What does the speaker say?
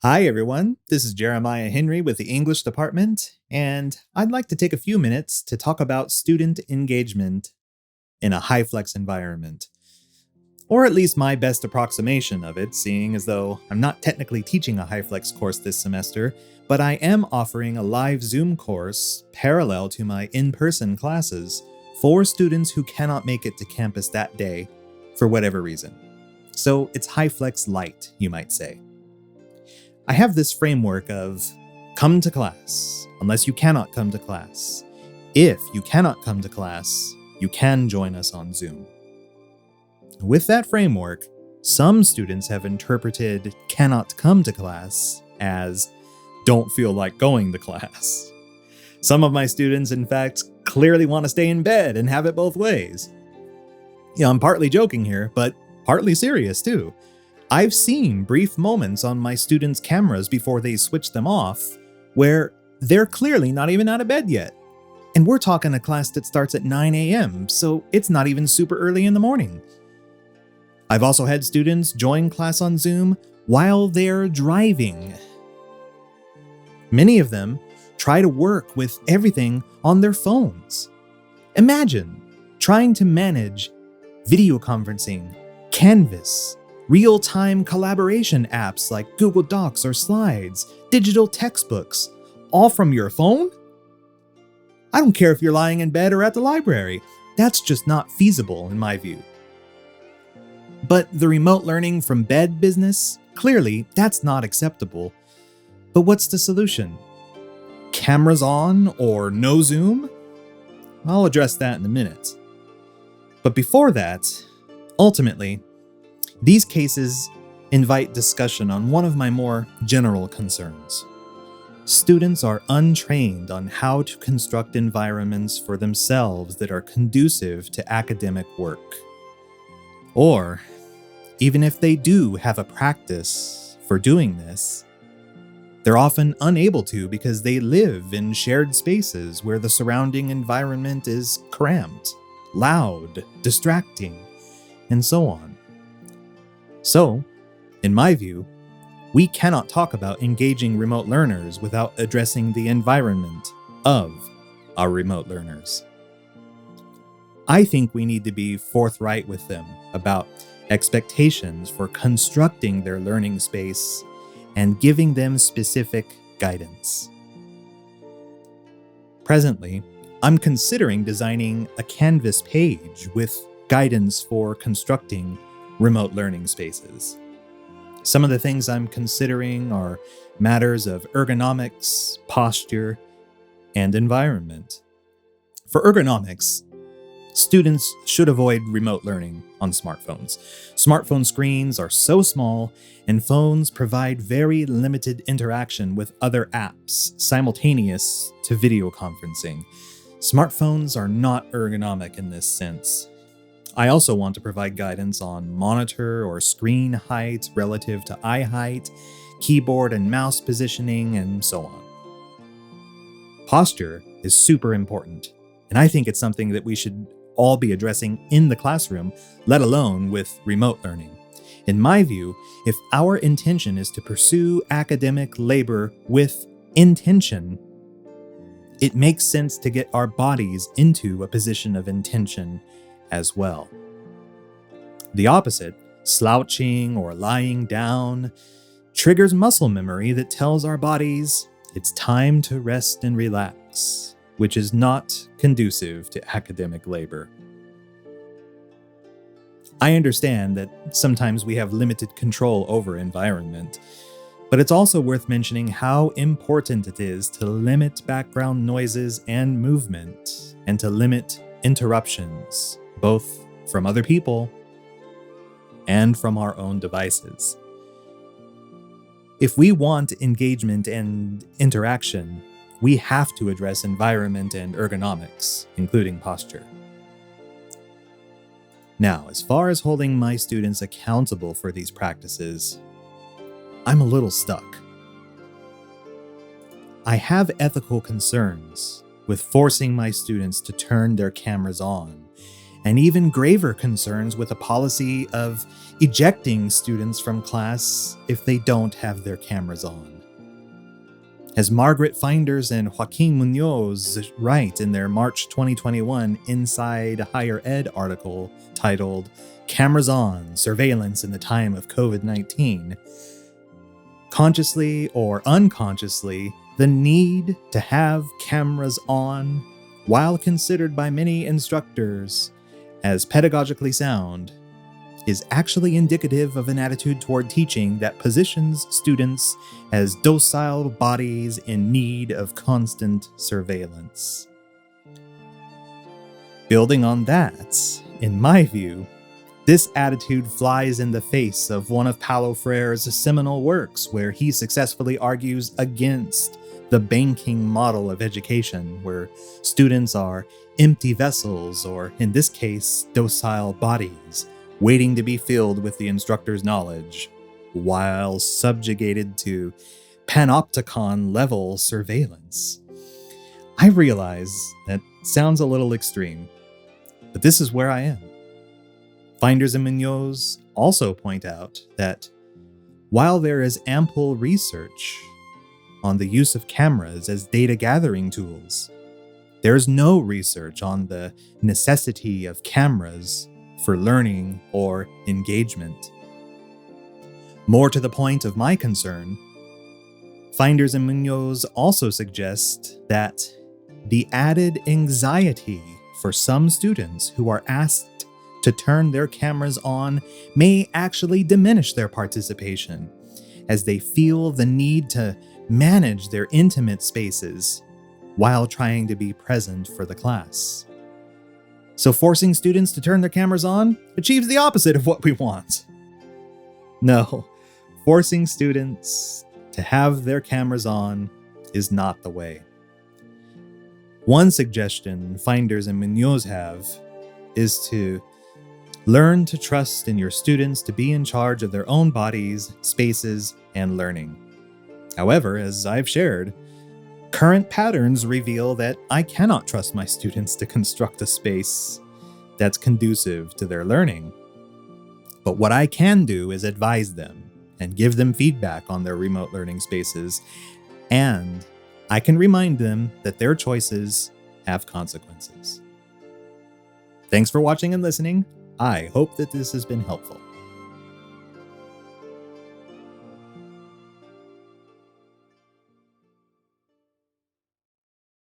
Hi, everyone. This is Jeremiah Henry with the English Department, and I'd like to take a few minutes to talk about student engagement in a high flex environment. Or at least my best approximation of it, seeing as though I'm not technically teaching a high flex course this semester, but I am offering a live Zoom course parallel to my in person classes for students who cannot make it to campus that day for whatever reason. So it's high flex light, you might say. I have this framework of come to class unless you cannot come to class. If you cannot come to class, you can join us on Zoom. With that framework, some students have interpreted cannot come to class as don't feel like going to class. Some of my students, in fact, clearly want to stay in bed and have it both ways. Yeah, I'm partly joking here, but partly serious too. I've seen brief moments on my students' cameras before they switch them off where they're clearly not even out of bed yet. And we're talking a class that starts at 9 a.m., so it's not even super early in the morning. I've also had students join class on Zoom while they're driving. Many of them try to work with everything on their phones. Imagine trying to manage video conferencing, Canvas, real-time collaboration apps like Google Docs or Slides, digital textbooks, all from your phone? I don't care if you're lying in bed or at the library. That's just not feasible in my view. But the remote learning from bed business, clearly that's not acceptable. But what's the solution? Cameras on or no Zoom? I'll address that in a minute. But before that, ultimately, these cases invite discussion on one of my more general concerns. Students are untrained on how to construct environments for themselves that are conducive to academic work. Or, even if they do have a practice for doing this, they're often unable to because they live in shared spaces where the surrounding environment is cramped, loud, distracting, and so on. So, in my view, we cannot talk about engaging remote learners without addressing the environment of our remote learners. I think we need to be forthright with them about expectations for constructing their learning space and giving them specific guidance. Presently, I'm considering designing a Canvas page with guidance for constructing remote learning spaces. Some of the things I'm considering are matters of ergonomics, posture, and environment. For ergonomics, students should avoid remote learning on smartphones. Smartphone screens are so small, and phones provide very limited interaction with other apps simultaneous to video conferencing. Smartphones are not ergonomic in this sense. I also want to provide guidance on monitor or screen height relative to eye height, keyboard and mouse positioning, and so on. Posture is super important, and I think it's something that we should all be addressing in the classroom, let alone with remote learning. In my view, if our intention is to pursue academic labor with intention, it makes sense to get our bodies into a position of intention as well. The opposite, slouching or lying down, triggers muscle memory that tells our bodies it's time to rest and relax, which is not conducive to academic labor. I understand that sometimes we have limited control over environment, but it's also worth mentioning how important it is to limit background noises and movement, and to limit interruptions, both from other people and from our own devices. If we want engagement and interaction, we have to address environment and ergonomics, including posture. Now, as far as holding my students accountable for these practices, I'm a little stuck. I have ethical concerns with forcing my students to turn their cameras on and even graver concerns with a policy of ejecting students from class if they don't have their cameras on. As Margaret Finders and Joaquin Munoz write in their March 2021 Inside Higher Ed article titled Cameras On, Surveillance in the Time of COVID-19, consciously or unconsciously, the need to have cameras on, while considered by many instructors as pedagogically sound, is actually indicative of an attitude toward teaching that positions students as docile bodies in need of constant surveillance. Building on that, in my view, this attitude flies in the face of one of Paulo Freire's seminal works, where he successfully argues against the banking model of education, where students are empty vessels, or in this case, docile bodies, waiting to be filled with the instructor's knowledge, while subjugated to panopticon-level surveillance. I realize that sounds a little extreme, but this is where I am. Finders and Munoz also point out that while there is ample research on the use of cameras as data gathering tools, there is no research on the necessity of cameras for learning or engagement. More to the point of my concern, Finders and Munoz also suggest that the added anxiety for some students who are asked to turn their cameras on may actually diminish their participation, as they feel the need to manage their intimate spaces while trying to be present for the class. So forcing students to turn their cameras on achieves the opposite of what we want. No, forcing students to have their cameras on is not the way. One suggestion Finders and Munoz have is to learn to trust in your students to be in charge of their own bodies, spaces, and learning. However, as I've shared, current patterns reveal that I cannot trust my students to construct a space that's conducive to their learning. But what I can do is advise them and give them feedback on their remote learning spaces, and I can remind them that their choices have consequences. Thanks for watching and listening. I hope that this has been helpful.